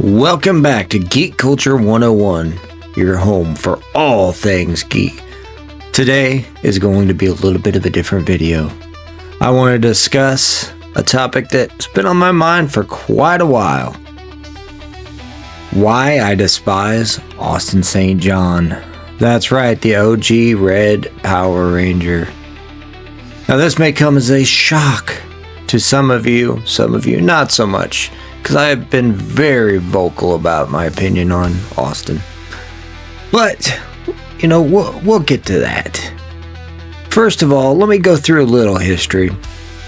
Welcome back to Geek Culture 101, your home for all things geek. Today is going to be a little bit of a different video. I want to discuss a topic that's been on my mind for quite a while. Why I despise St. John. That's right, the OG Red Power Ranger. Now this may come as a shock to some of you not so much, because I have been very vocal about my opinion on Austin. But, we'll get to that. First of all, let me go through a little history.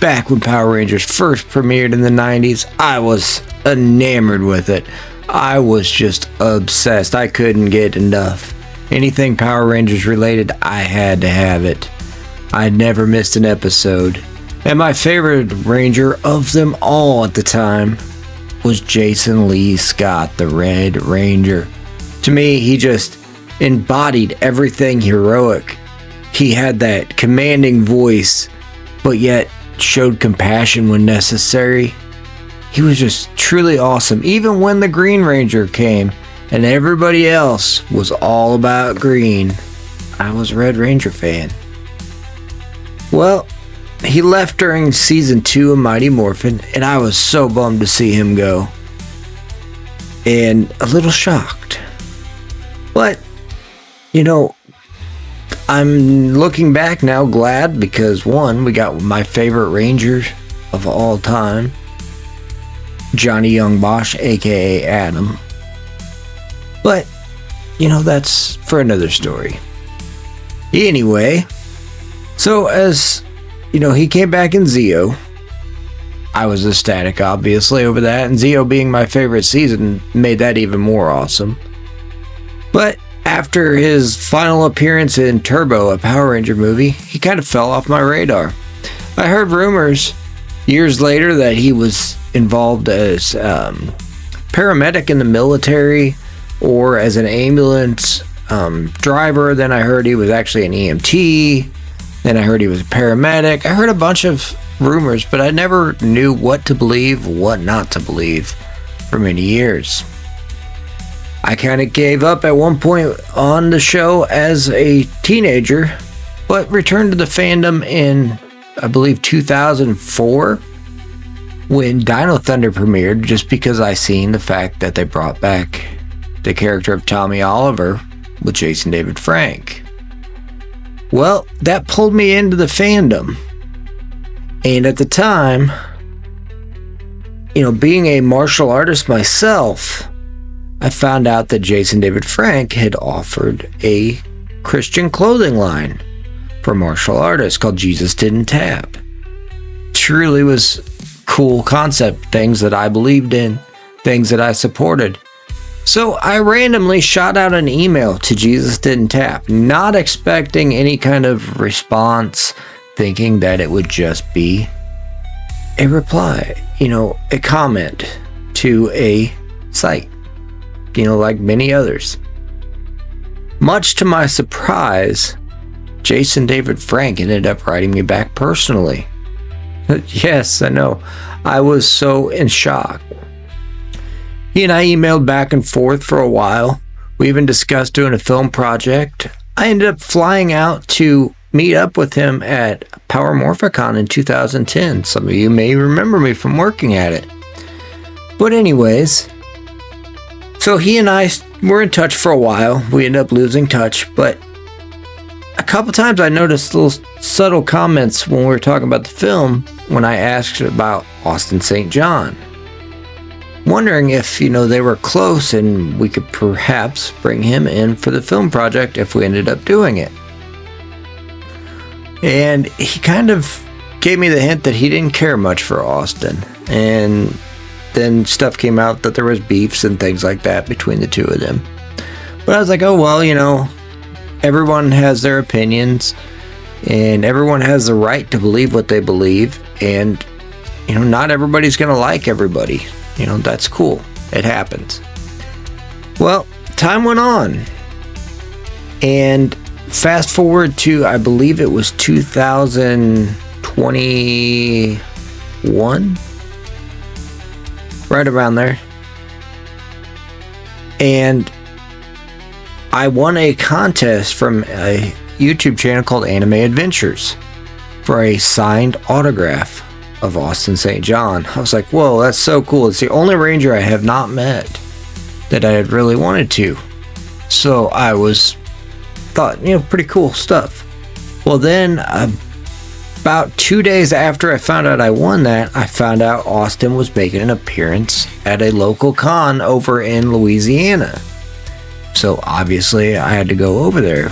Back when Power Rangers first premiered in the 90s, I was enamored with it. I was just obsessed. I couldn't get enough. Anything Power Rangers related, I had to have it. I never missed an episode. And my favorite Ranger of them all at the time was Jason Lee Scott, the Red Ranger. To me, he just embodied everything heroic. He had that commanding voice, but yet showed compassion when necessary. He was just truly awesome. Even when the Green Ranger came and everybody else was all about green, I was a Red Ranger fan. Well, he left during season 2 of Mighty Morphin, and I was so bummed to see him go. And a little shocked. But, I'm looking back now glad because, one, we got my favorite Ranger of all time, Johnny Young Bosch, aka Adam. But, that's for another story. Anyway, so as he came back in Zeo. I was ecstatic, obviously, over that, and Zeo being my favorite season made that even more awesome. But after his final appearance in Turbo, a Power Ranger movie, he kind of fell off my radar. I heard rumors years later that he was involved as paramedic in the military or as an ambulance driver. Then I heard he was actually an EMT. Then I heard he was a paramedic. I heard a bunch of rumors, but I never knew what to believe, what not to believe for many years. I kind of gave up at one point on the show as a teenager, but returned to the fandom in, I believe, 2004 when Dino Thunder premiered, just because I seen the fact that they brought back the character of Tommy Oliver with Jason David Frank. Well, that pulled me into the fandom. And at the time, being a martial artist myself, I found out that Jason David Frank had offered a Christian clothing line for martial artists called Jesus Didn't Tap. Truly was cool concept, things that I believed in, things that I supported. So I randomly shot out an email to Jesus Didn't Tap, not expecting any kind of response, thinking that it would just be a reply, a comment to a site, like many others. Much to my surprise, Jason David Frank ended up writing me back personally. Yes, I know. I was so in shock. He and I emailed back and forth for a while. We even discussed doing a film project. I ended up flying out to meet up with him at Power Morphicon in 2010. Some of you may remember me from working at it. But anyways, so he and I were in touch for a while. We ended up losing touch, but a couple times I noticed little subtle comments when we were talking about the film when I asked about St. John. Wondering if, they were close and we could perhaps bring him in for the film project if we ended up doing it. And he kind of gave me the hint that he didn't care much for Austin. And then stuff came out that there was beefs and things like that between the two of them. But I was like, oh, well, everyone has their opinions and everyone has the right to believe what they believe. And, not everybody's going to like everybody. That's cool. It happens. Well, time went on. And fast forward to, I believe it was 2021. Right around there. And I won a contest from a YouTube channel called Anime Adventures for a signed autograph of Austin St. John. I was like, whoa, that's so cool. It's the only Ranger I have not met that I had really wanted to. So I thought, pretty cool stuff. Well, then about 2 days after I found out I won that, I found out Austin was making an appearance at a local con over in Louisiana. So obviously I had to go over there.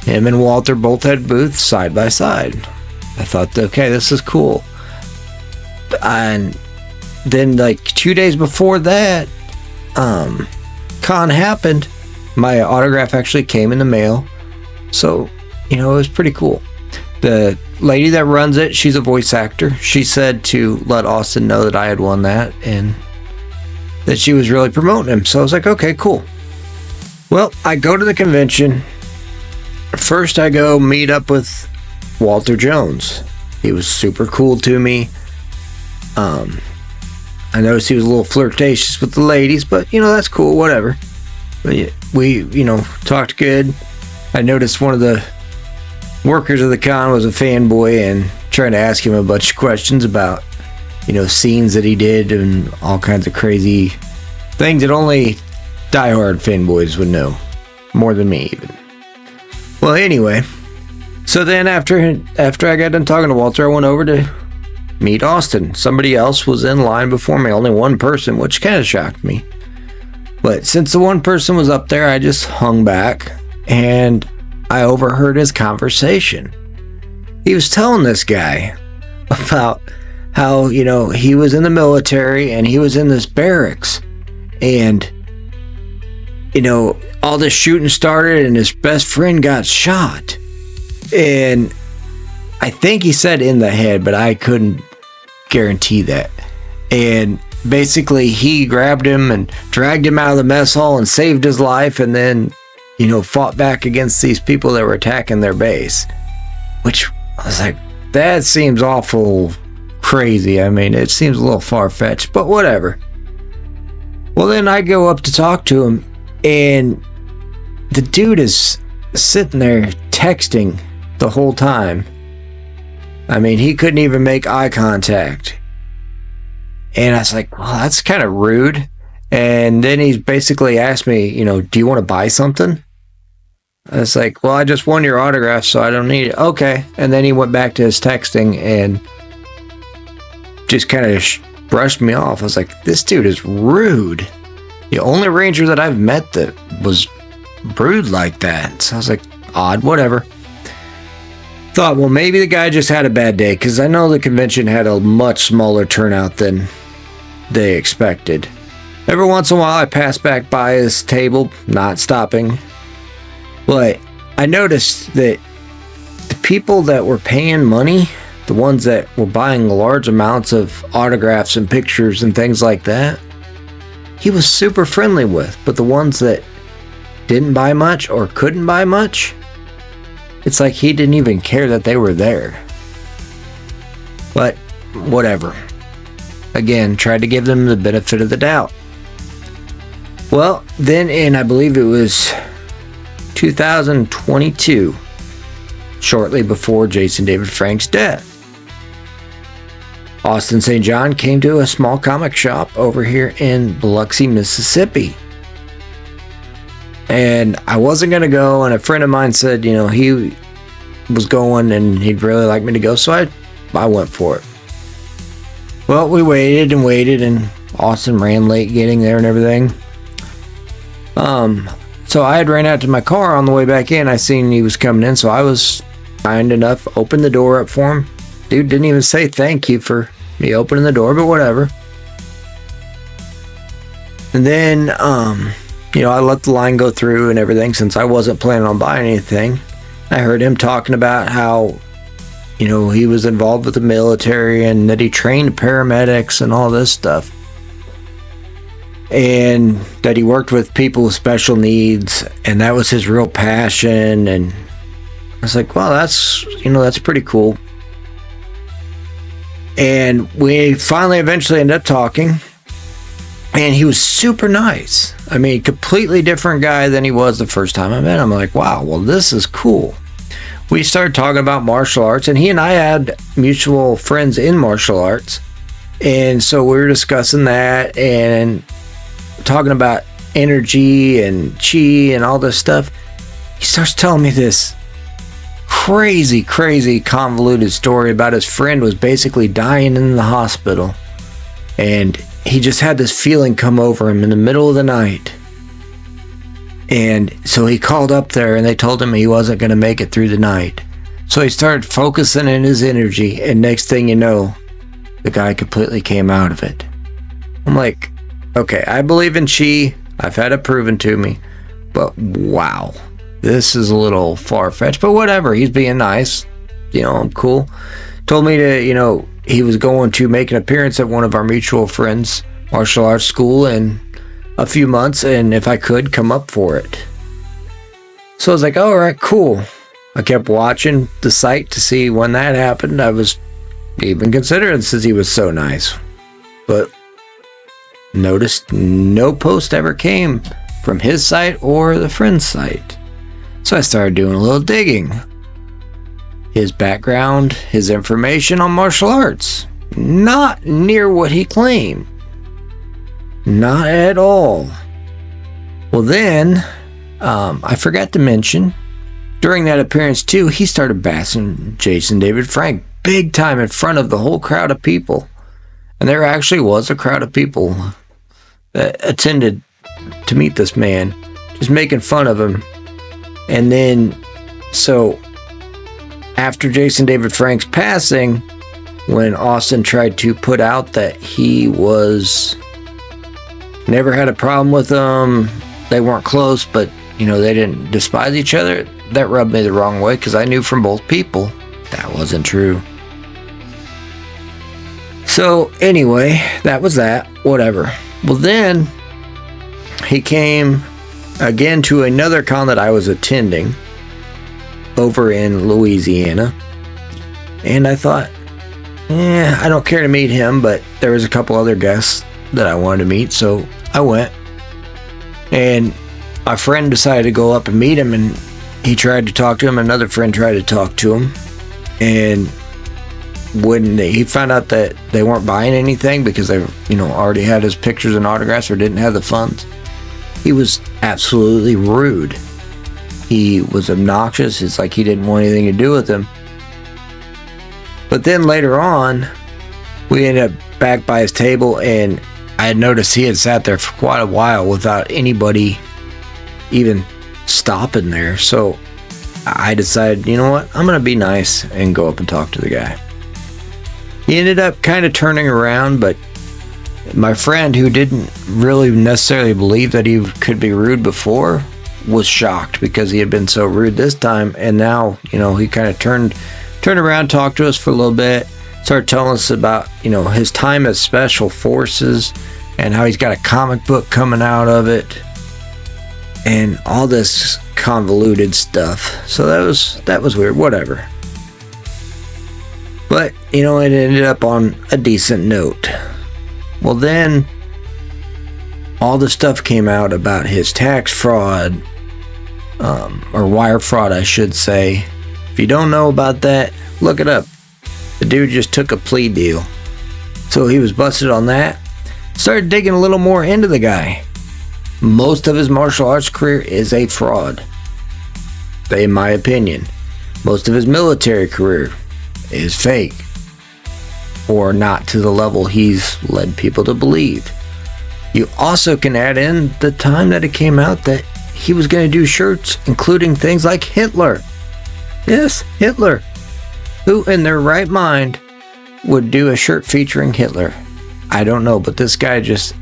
Him and Walter both had booths side by side. I thought, okay, this is cool. And then like 2 days before that con happened, my autograph actually came in the mail. So, it was pretty cool. The lady that runs it, she's a voice actor. She said to let Austin know that I had won that and that she was really promoting him. So I was like, okay, cool. Well, I go to the convention. First, I go meet up with Walter Jones. He was super cool to me. I noticed he was a little flirtatious with the ladies, but, that's cool, whatever. But we, talked good. I noticed one of the workers of the con was a fanboy and trying to ask him a bunch of questions about, scenes that he did and all kinds of crazy things that only diehard fanboys would know, more than me even. Well, anyway, so then after I got done talking to Walter, I went over to meet Austin. Somebody else was in line before me, only one person, which kind of shocked me. But since the one person was up there, I just hung back and I overheard his conversation. He was telling this guy about how, he was in the military and he was in this barracks and all this shooting started and his best friend got shot. And I think he said in the head, but I couldn't guarantee that. And basically he grabbed him and dragged him out of the mess hall and saved his life and then, fought back against these people that were attacking their base. Which I was like, that seems awful crazy. I mean, it seems a little far-fetched, but whatever. Well, then I go up to talk to him and the dude is sitting there texting the whole time. I mean, he couldn't even make eye contact. And I was like, well, that's kind of rude. And then he basically asked me, do you want to buy something? I was like, well, I just won your autograph, so I don't need it. Okay. And then he went back to his texting and just kind of brushed me off. I was like, this dude is rude. The only Ranger that I've met that was rude like that. So I was like, odd, whatever. Thought, well, maybe the guy just had a bad day, because I know the convention had a much smaller turnout than they expected. Every once in a while, I pass back by his table, not stopping. But I noticed that the people that were paying money, the ones that were buying large amounts of autographs and pictures and things like that, he was super friendly with. But the ones that didn't buy much or couldn't buy much, it's like he didn't even care that they were there. But whatever. Again, tried to give them the benefit of the doubt. Well, then in, I believe it was 2022, shortly before Jason David Frank's death, Austin St. John came to a small comic shop over here in Biloxi, Mississippi. And I wasn't going to go, and a friend of mine said, he was going and he'd really like me to go, so I went for it. Well, we waited and Austin ran late getting there and everything. So I had ran out to my car on the way back in. I seen he was coming in, so I was kind enough, opened the door up for him. Dude didn't even say thank you for me opening the door, but whatever. And then, I let the line go through and everything since I wasn't planning on buying anything. I heard him talking about how, he was involved with the military and that he trained paramedics and all this stuff. And that he worked with people with special needs and that was his real passion. And I was like, well, that's pretty cool. And we finally eventually ended up talking. And he was super nice. I mean, completely different guy than he was the first time I met him. I'm like, wow, well, this is cool. We started talking about martial arts, and he and I had mutual friends in martial arts. And so we were discussing that and talking about energy and chi and all this stuff. He starts telling me this crazy convoluted story about his friend was basically dying in the hospital, and he just had this feeling come over him in the middle of the night. And so he called up there, and they told him he wasn't going to make it through the night. So he started focusing in his energy, and next thing you know, the guy completely came out of it. I'm like, okay, I believe in chi. I've had it proven to me. But wow, this is a little far-fetched. But whatever, he's being nice. I'm cool. Told me to, he was going to make an appearance at one of our mutual friends' martial arts school in a few months, and if I could, come up for it. So I was like, all right, cool. I kept watching the site to see when that happened. I was even considering, since he was so nice. But noticed no post ever came from his site or the friend's site. So I started doing a little digging. His background, his information on martial arts, not near what he claimed. Not at all. Well, then, I forgot to mention, during that appearance too, he started bashing Jason David Frank big time in front of the whole crowd of people. And there actually was a crowd of people that attended to meet this man, just making fun of him. And then, so after Jason David Frank's passing, when Austin tried to put out that he was never had a problem with them, they weren't close, but they didn't despise each other, that rubbed me the wrong way, because I knew from both people that wasn't true. So anyway, that was that. Whatever. Well, then he came again to another con that I was attending over in Louisiana, and I thought, I don't care to meet him, but there was a couple other guests that I wanted to meet, so I went. And my friend decided to go up and meet him, and he tried to talk to him. Another friend tried to talk to him, and when he found out that they weren't buying anything because they already had his pictures and autographs or didn't have the funds, he was absolutely rude. He was obnoxious. It's like he didn't want anything to do with him. But then later on, we ended up back by his table, and I had noticed he had sat there for quite a while without anybody even stopping there. So I decided, you know what, I'm going to be nice and go up and talk to the guy. He ended up kind of turning around, but my friend, who didn't really necessarily believe that he could be rude before, was shocked because he had been so rude this time. And now, he kind of turned around, talked to us for a little bit, started telling us about, his time as Special Forces and how he's got a comic book coming out of it and all this convoluted stuff. So that was weird. Whatever. But, it ended up on a decent note. Well, then, all the stuff came out about his tax fraud, or wire fraud, I should say. If you don't know about that, look it up. The dude just took a plea deal. So he was busted on that. Started digging a little more into the guy. Most of his martial arts career is a fraud, in my opinion. Most of his military career is fake, or not to the level he's led people to believe. You also can add in the time that it came out that he was going to do shirts including things like Hitler. Yes, Hitler. Who in their right mind would do a shirt featuring Hitler? I don't know, but this guy just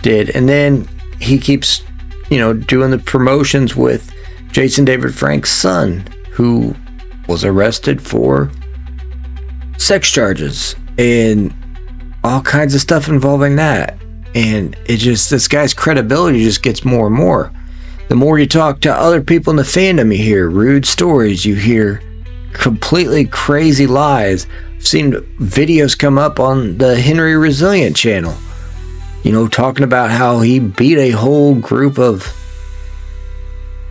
did. And then he keeps, doing the promotions with Jason David Frank's son, who was arrested for sex charges and all kinds of stuff involving that. And this guy's credibility just gets more and more. The more you talk to other people in the fandom, you hear rude stories, you hear completely crazy lies. I've seen videos come up on the Henry Resilient channel. talking about how he beat a whole group of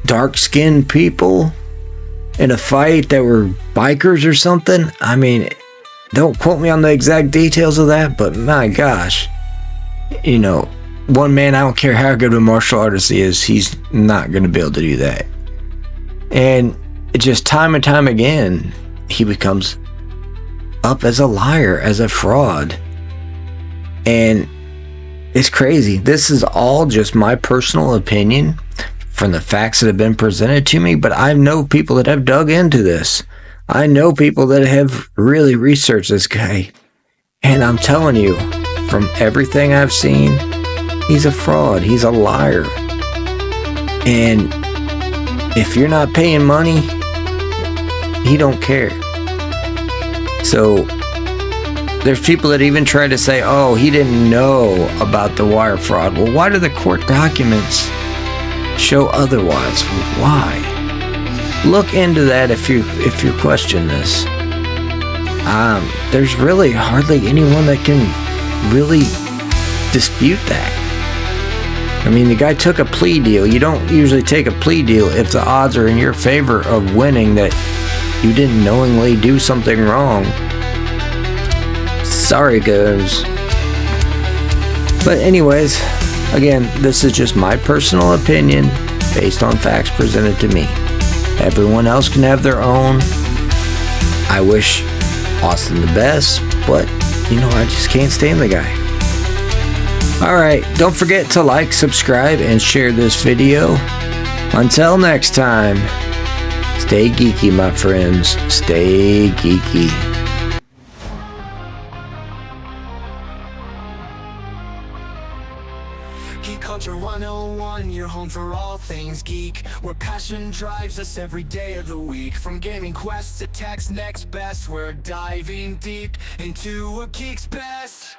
dark-skinned people in a fight that were bikers or something. I mean, don't quote me on the exact details of that, but my gosh, one man, I don't care how good of a martial artist he is, he's not going to be able to do that. And just time and time again, he becomes up as a liar, as a fraud. And it's crazy. This is all just my personal opinion from the facts that have been presented to me, but I know people that have dug into this. I know people that have really researched this guy. And I'm telling you, from everything I've seen, he's a fraud. He's a liar. And if you're not paying money, he don't care. So there's people that even try to say, oh, he didn't know about the wire fraud. Well, why do the court documents show otherwise? Why? Look into that if you question this. There's really hardly anyone that can really dispute that. I mean, the guy took a plea deal. You don't usually take a plea deal if the odds are in your favor of winning, that you didn't knowingly do something wrong. Sorry, guys. But anyways, again, this is just my personal opinion based on facts presented to me. Everyone else can have their own. I wish Austin the best, but I just can't stand the guy. Alright, don't forget to like, subscribe, and share this video. Until next time, stay geeky, my friends. Stay geeky. Geek Culture 101, your home for all things geek, where passion drives us every day of the week. From gaming quests to tech's next best, we're diving deep into a geek's best.